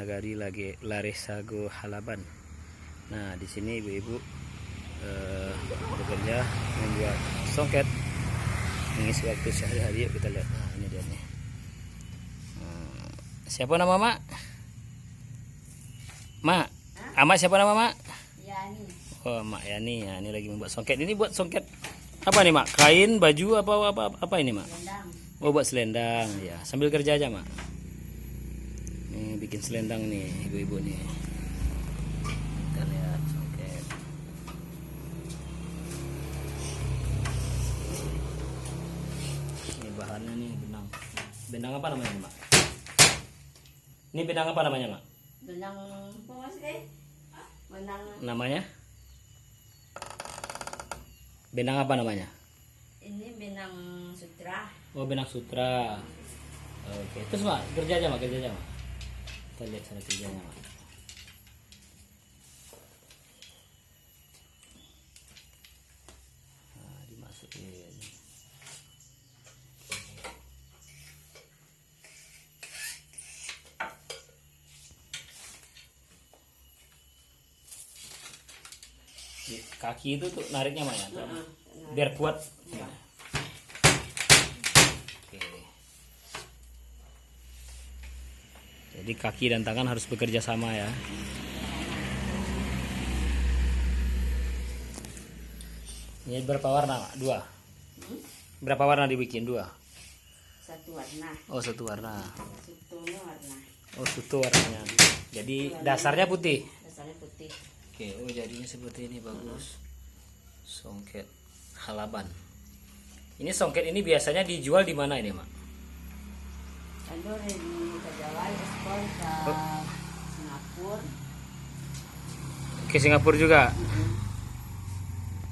Nagari Laresago Halaban. Nah, di sini ibu-ibu bekerja membuat songket, mengisi waktu sehari-hari. Yuk kita lihat. Nah, ini dia nih. Siapa nama Mak? Mak, Amak siapa nama Mak? Yani. Oh, Mak Yani. Ya, ini lagi membuat songket. Ini buat songket apa nih Mak? Kain, baju, apa ini Mak? Selendang. Oh, buat selendang ya. Sambil kerja aja Mak. Nih bikin selendang nih ibu-ibu nih. Kita lihat songket. Ini bahannya nih benang. Benang apa namanya Mak? Ini benang apa namanya Mak? Benang apa mas eh? Benang Namanya? Benang apa namanya? ini benang sutra. Oh, benang sutra. Oke, terus Mak, kerja aja Mak. Kita lihat cara kerjanya Mak. Nah, dimasukin. Di kaki itu tuh nariknya Mak ya? Biar kuat. Ya. Oke. Jadi kaki dan tangan harus bekerja sama ya. Ini berapa warna Mak? Dua. Berapa warna dibikin? Dua. Satu warna. Oh, satu warna. Sutunya warna. Oh, satu warnanya. Jadi dasarnya putih. Dasarnya putih. Oke, oh jadinya seperti ini, bagus. Songket Halaban. Ini songket ini biasanya dijual di mana ini Mak? Ada di Jawa, ekspor ke Singapura. Ke Singapura juga.